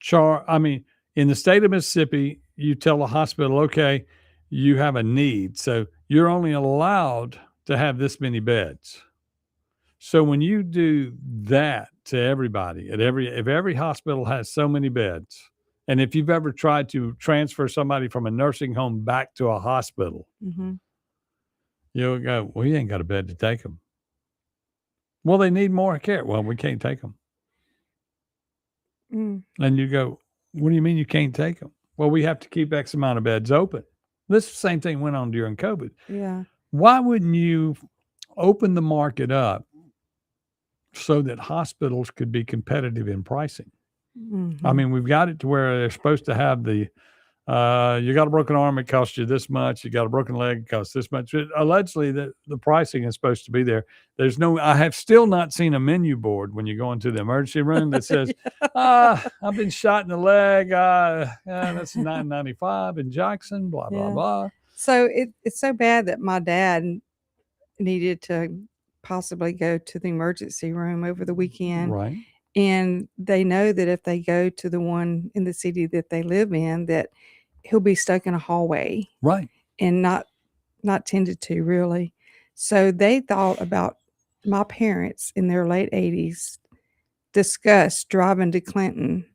in the state of Mississippi, you tell a hospital, okay, you have a need. So you're only allowed to have this many beds. So when you do that to everybody if every hospital has so many beds, and if you've ever tried to transfer somebody from a nursing home back to a hospital, you'll go, well, you ain't got a bed to take them. Well, they need more care. Well, we can't take them. And you go, what do you mean you can't take them? Well, we have to keep X amount of beds open. This same thing went on during COVID. Yeah. Why wouldn't you open the market up so that hospitals could be competitive in pricing? I mean, we've got it to where they're supposed to have you got a broken arm, it costs you this much. You got a broken leg, it costs this much. Allegedly, the pricing is supposed to be there. I have still not seen a menu board when you go into the emergency room that says, I've been shot in the leg. That's $9.95 in Jackson, blah, blah, blah. So it's so bad that my dad needed to possibly go to the emergency room over the weekend. Right. And they know that if they go to the one in the city that they live in, that he'll be stuck in a hallway. Right. And not tended to, really. So they thought about my parents in their late 80s discussed driving to Clinton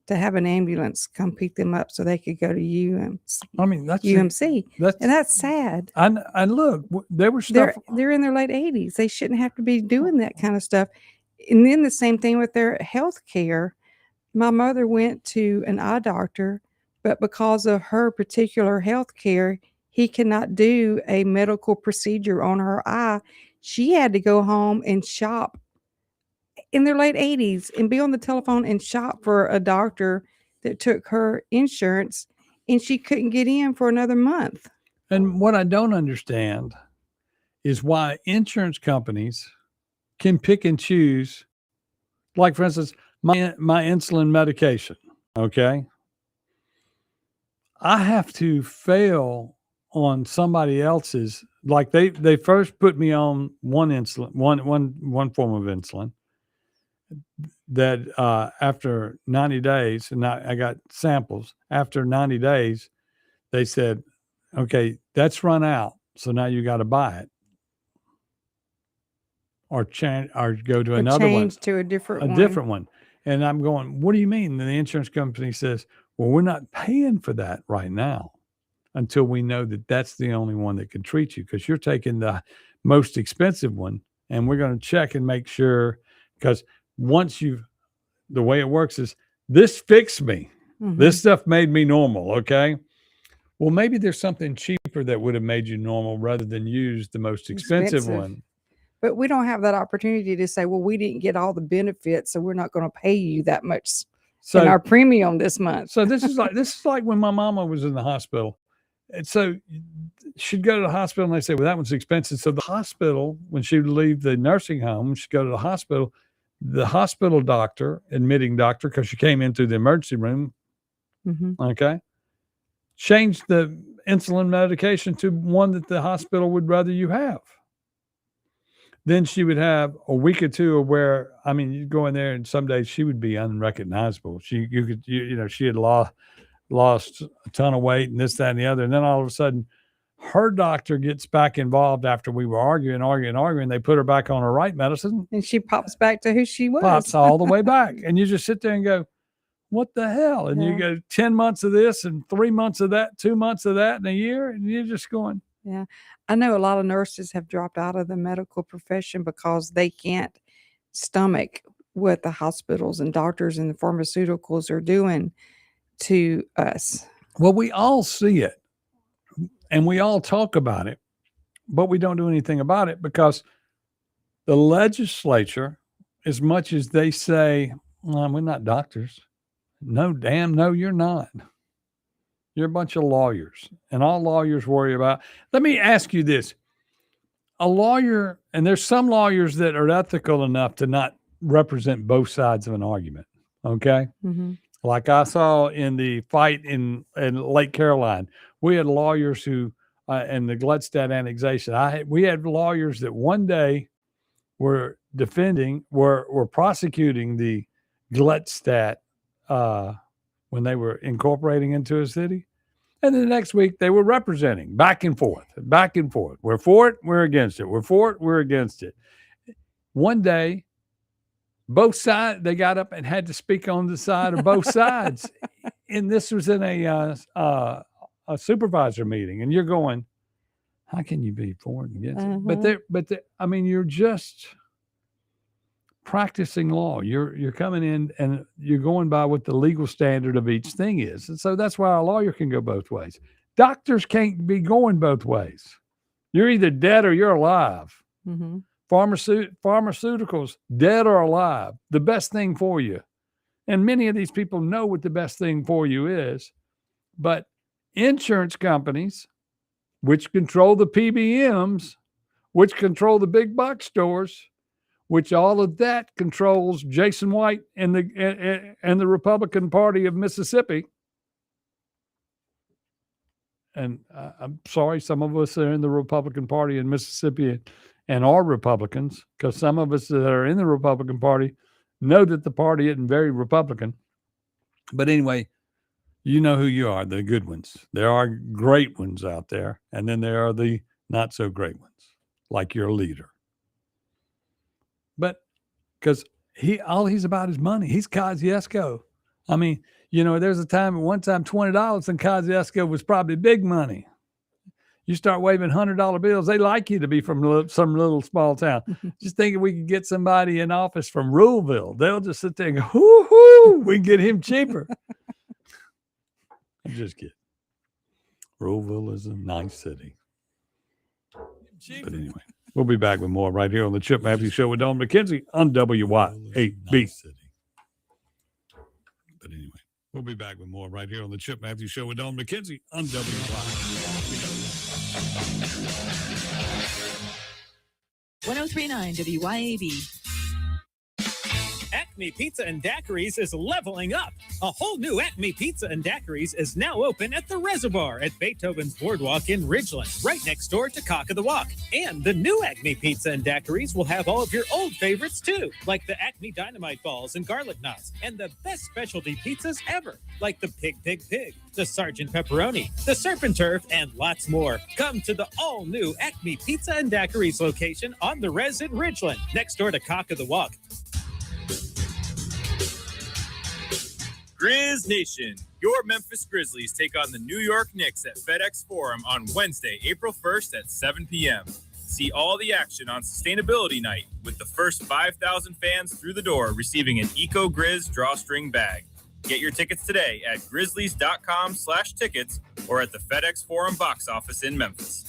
to have an ambulance come pick them up so they could go to UMC. I mean, that's UMC. And that's sad. And look, there were stuff. They're in their late 80s. They shouldn't have to be doing that kind of stuff. And then the same thing with their health care. My mother went to an eye doctor, but because of her particular health care, he cannot do a medical procedure on her eye. She had to go home and shop in their late 80s and be on the telephone and shop for a doctor that took her insurance, and she couldn't get in for another month. And what I don't understand is why insurance companies can pick and choose, like, for instance, my insulin medication, okay? I have to fail on somebody else's. Like they first put me on one form of insulin that after 90 days, and I got samples. After 90 days, they said, okay, that's run out. So now you got to buy it or change or go to another one. Change to a different one. Different one. And I'm going, what do you mean? And the insurance company says, well, we're not paying for that right now until we know that that's the only one that can treat you, because you're taking the most expensive one, and we're going to check and make sure, because once the way it works is this fixed me. Mhm. This stuff made me normal. Okay. Well, maybe there's something cheaper that would have made you normal rather than use the most expensive one. But we don't have that opportunity to say, well, we didn't get all the benefits, so we're not going to pay you that much in our premium this month. So this is like when my mama was in the hospital. And so she'd go to the hospital and they say, well, that one's expensive. So the hospital, when she would leave the nursing home, she'd go to the hospital doctor, admitting doctor, because she came in through the emergency room. Mm-hmm. Okay. Changed the insulin medication to one that the hospital would rather you have. Then she would have a week or two of where, I mean, you'd go in there and some days she would be unrecognizable. She had lost a ton of weight and this, that, and the other. And then all of a sudden her doctor gets back involved after we were arguing. They put her back on her right medicine. And she pops back to who she was. Pops all the way back. And you just sit there and go, what the hell? And you go 10 months of this and 3 months of that, 2 months of that in a year. And you're just going. Yeah. I know a lot of nurses have dropped out of the medical profession because they can't stomach what the hospitals and doctors and the pharmaceuticals are doing to us. Well, we all see it and we all talk about it, but we don't do anything about it because the legislature, as much as they say, well, we're not doctors. No, you're not. You're a bunch of lawyers, and all lawyers worry about. Let me ask you this. A lawyer, and there's some lawyers that are ethical enough to not represent both sides of an argument. Okay. Mm-hmm. Like I saw in the fight in Lake Caroline, we had lawyers who, in the Gladstad annexation, we had lawyers that one day were prosecuting the Gladstad when they were incorporating into a city. And then the next week they were representing back and forth. We're for it, we're against it. We're for it, we're against it. One day, both sides, they got up and had to speak on the side of both sides. And this was in a supervisor meeting. And you're going, how can you be for it and against it? But you're just practicing law. You're coming in and you're going by what the legal standard of each thing is. And so that's why a lawyer can go both ways. Doctors can't be going both ways. You're either dead or you're alive. Mm-hmm. Pharmaceuticals, dead or alive, the best thing for you. And many of these people know what the best thing for you is. But insurance companies, which control the PBMs, which control the big box stores, which all of that controls Jason White and the Republican Party of Mississippi. And I'm sorry, some of us are in the Republican Party in Mississippi and are Republicans, because some of us that are in the Republican Party know that the party isn't very Republican. But anyway, you know who you are, the good ones. There are great ones out there, and then there are the not so great ones, like your leader. But because all he's about is money. He's Kosciuszko. I mean, there's one time $20 in Kosciuszko was probably big money. You start waving $100 bills, they like you to be from some little small town. Just thinking we could get somebody in office from Ruleville. They'll just sit there and go, hoo-hoo, we can get him cheaper. I'm just kidding. Ruleville is a nice city. But anyway, we'll be back with more right here on the Chip Matthews Show with Don McKenzie on WYAB. But anyway, we'll be back with more right here on the Chip Matthews Show with Don McKenzie on WYAB. 1039 WYAB. Acme Pizza and Daiquiris is leveling up. A whole new Acme Pizza and Daiquiris is now open at the Reservoir at Beethoven's Boardwalk in Ridgeland, right next door to Cock of the Walk. And the new Acme Pizza and Daiquiris will have all of your old favorites too, like the Acme Dynamite Balls and Garlic Knots, and the best specialty pizzas ever, like the Pig, the Sergeant Pepperoni, the Surf and Turf, and lots more. Come to the all-new Acme Pizza and Daiquiris location on the Res in Ridgeland, next door to Cock of the Walk. Grizz Nation, your Memphis Grizzlies take on the New York Knicks at FedEx Forum on Wednesday, April 1st at 7 p.m. See all the action on Sustainability Night, with the first 5,000 fans through the door receiving an Eco Grizz drawstring bag. Get your tickets today at grizzlies.com/tickets or at the FedEx Forum box office in Memphis.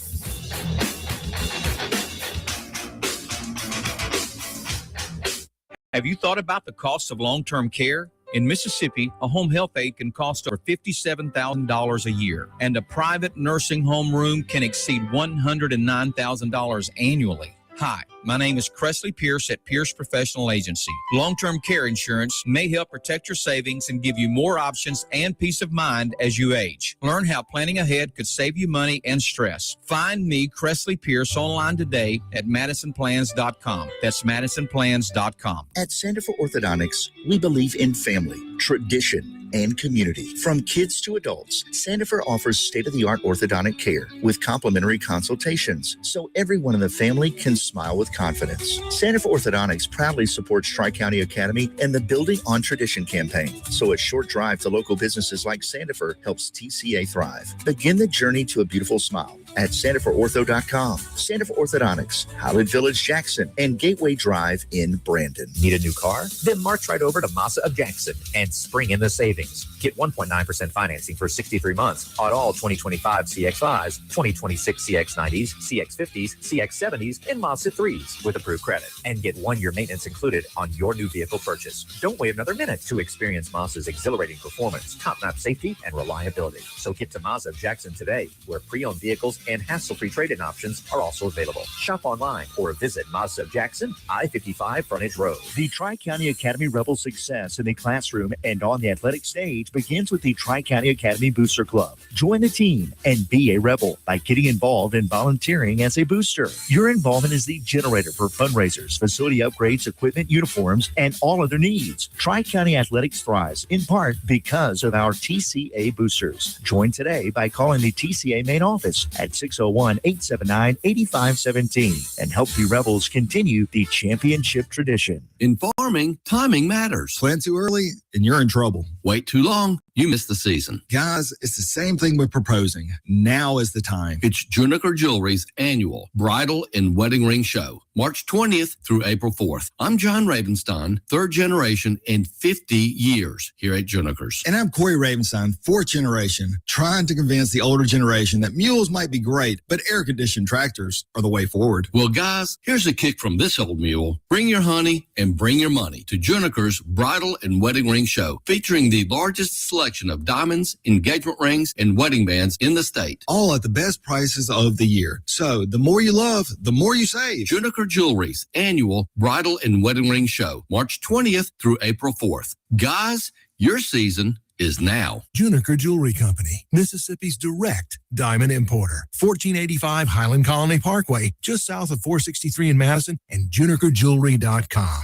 Have you thought about the cost of long-term care? In Mississippi, a home health aide can cost over $57,000 a year, and a private nursing home room can exceed $109,000 annually. Hi, my name is Cressley Pierce at Pierce Professional Agency. Long-term care insurance may help protect your savings and give you more options and peace of mind as you age. Learn how planning ahead could save you money and stress. Find me, Cressley Pierce, online today at MadisonPlans.com. That's MadisonPlans.com. At Center for Orthodontics, we believe in family, tradition, and community. From kids to adults, Sandifer offers state-of-the-art orthodontic care with complimentary consultations, so everyone in the family can smile with confidence. Sandifer Orthodontics proudly supports Tri-County Academy and the Building on Tradition campaign, so a short drive to local businesses like Sandifer helps TCA thrive. Begin the journey to a beautiful smile at SandiferOrtho.com. Sandifer Orthodontics, Highland Village, Jackson, and Gateway Drive in Brandon. Need a new car? Then march right over to Massa of Jackson and spring in the savings. Get 1.9% financing for 63 months on all 2025 CX-5s, 2026 CX-90s, CX-50s, CX-70s, and Mazda 3s with approved credit. And get 1-year maintenance included on your new vehicle purchase. Don't wait another minute to experience Mazda's exhilarating performance, top-notch safety, and reliability. So get to Mazda of Jackson today, where pre-owned vehicles and hassle-free trade-in options are also available. Shop online or visit Mazda of Jackson, I-55 Frontage Road. The Tri-County Academy Rebels' success in the classroom and on the athletic stage begins with the Tri-County Academy Booster Club. Join the team and be a Rebel by getting involved and volunteering as a booster. Your involvement is the generator for fundraisers, facility upgrades, equipment, uniforms, and all other needs. Tri-County Athletics thrives in part because of our TCA boosters. Join today by calling the TCA main office at 601-879-8517 and help the Rebels continue the championship tradition. In farming, timing matters. Plant too early and you're in trouble. Wait too long, you miss the season. Guys, it's the same thing with proposing. Now is the time. It's Juniker Jewelry's annual Bridal and Wedding Ring Show, March 20th through April 4th. I'm John Ravenstein, third generation in 50 years here at Juniker's. And I'm Corey Ravenstein, fourth generation, trying to convince the older generation that mules might be great, but air-conditioned tractors are the way forward. Well, guys, here's a kick from this old mule. Bring your honey and bring your money to Juniker's Bridal and Wedding Ring Show, featuring the largest selection of diamonds, engagement rings, and wedding bands in the state. All at the best prices of the year. So the more you love, the more you save. Juniker Jewelry's annual Bridal and Wedding Ring Show, March 20th through April 4th. Guys, your season is now. Juniker Jewelry Company, Mississippi's direct diamond importer. 1485 Highland Colony Parkway, just south of 463 in Madison, and JunikerJewelry.com.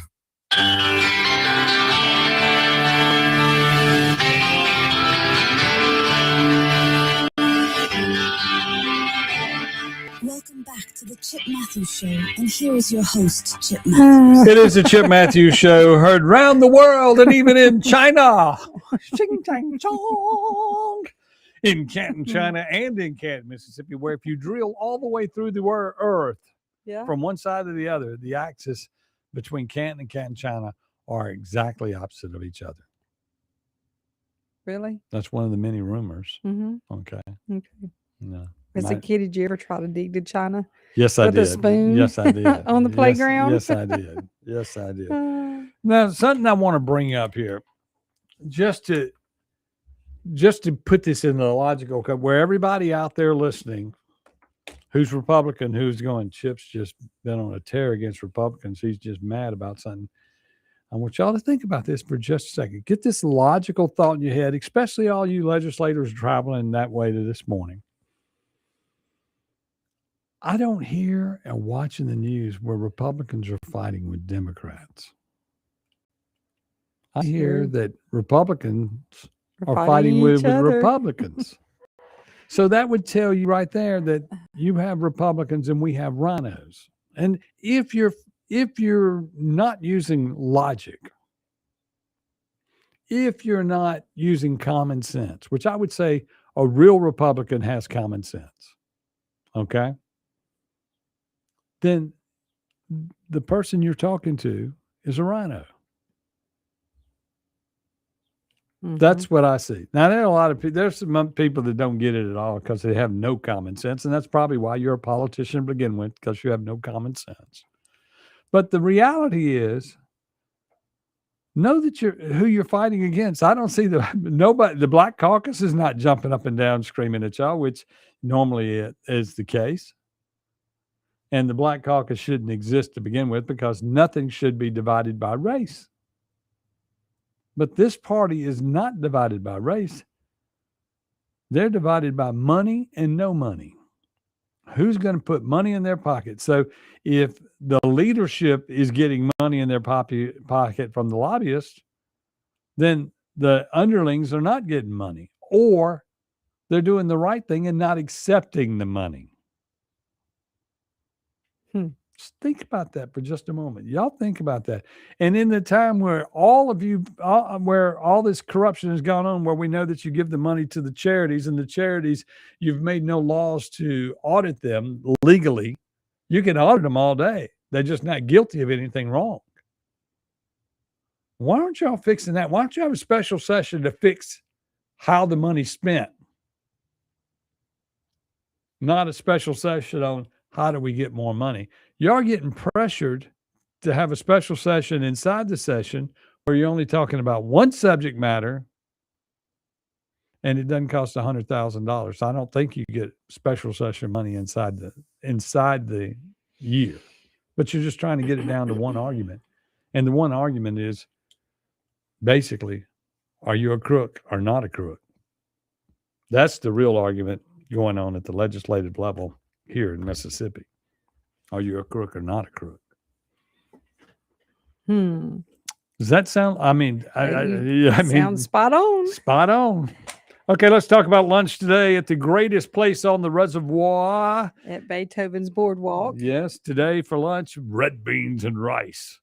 Welcome back to the Chip Matthews Show, and here is your host, Chip Matthews. It is the Chip Matthews Show, heard round the world and even in China. Ching, chang, chong. In Canton, China, and in Canton, Mississippi, where if you drill all the way through the earth, from one side to the other, the axis between Canton and Canton, China are exactly opposite of each other. Really? That's one of the many rumors. Mm-hmm. Okay. No. As a kid, did you ever try to dig to China? Yes, I did. With a spoon? Yes, I did. On the playground? Yes, I did. Yes, I did. Now, something I want to bring up here, just to put this in the logical, where everybody out there listening, who's Republican, who's going, Chip's just been on a tear against Republicans. He's just mad about something. I want y'all to think about this for just a second. Get this logical thought in your head, especially all you legislators traveling that way to this morning. I don't hear and watching the news where Republicans are fighting with Democrats. I hear that Republicans are fighting with Republicans. So that would tell you right there that you have Republicans and we have rhinos. And if you're not using logic, if you're not using common sense, which I would say a real Republican has common sense, okay, then the person you're talking to is a rhino. That's what I see. Now, there are a lot of people, there's some people that don't get it at all because they have no common sense. And that's probably why you're a politician to begin with, because you have no common sense. But the reality is, know that who you're fighting against. I don't see the Black Caucus is not jumping up and down screaming at y'all, which normally is the case. And the Black Caucus shouldn't exist to begin with because nothing should be divided by race. But this party is not divided by race. They're divided by money and no money. Who's going to put money in their pocket? So if the leadership is getting money in their pocket from the lobbyists, then the underlings are not getting money, or they're doing the right thing and not accepting the money. Just think about that for just a moment. Y'all think about that. And in the time where where all this corruption has gone on, where we know that you give the money to the charities, and the charities, you've made no laws to audit them legally. You can audit them all day. They're just not guilty of anything wrong. Why aren't y'all fixing that? Why don't you have a special session to fix how the money's spent? Not a special session on how do we get more money. You are getting pressured to have a special session inside the session where you're only talking about one subject matter and it doesn't cost $100,000. I don't think you get special session money inside the year, but you're just trying to get it down to one argument. And the one argument is basically, are you a crook or not a crook? That's the real argument going on at the legislative level here in Mississippi. Are you a crook or not a crook? Does that sound? I mean, sounds spot on. Spot on. Okay, let's talk about lunch today at the greatest place on the reservoir at Beethoven's Boardwalk. Yes, today for lunch, red beans and rice.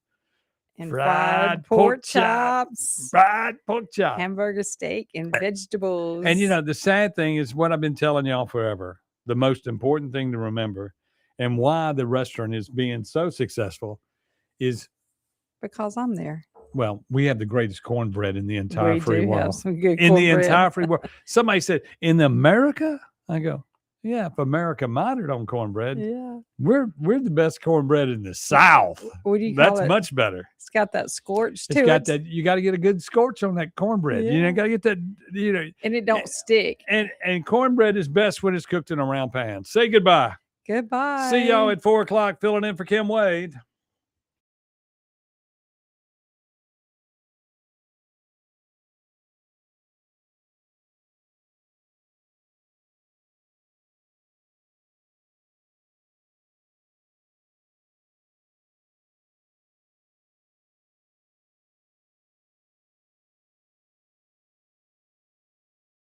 And fried pork chops. Fried pork chop. Hamburger steak and vegetables. And the sad thing is what I've been telling y'all forever. The most important thing to remember and why the restaurant is being so successful is because I'm there. Well, we have the greatest cornbread in the entire we free do world. Have some good in the cornbread. entire free world. Somebody said, in America? I go, yeah, if America mitered on cornbread, yeah, we're the best cornbread in the South. What do you call That's it? much better. It's got that scorch to It's it. got that. You got to get a good scorch on that cornbread. Yeah. Got to get that. And it don't stick. And cornbread is best when it's cooked in a round pan. Say goodbye. Goodbye. See y'all at 4:00. Filling in for Kim Wade.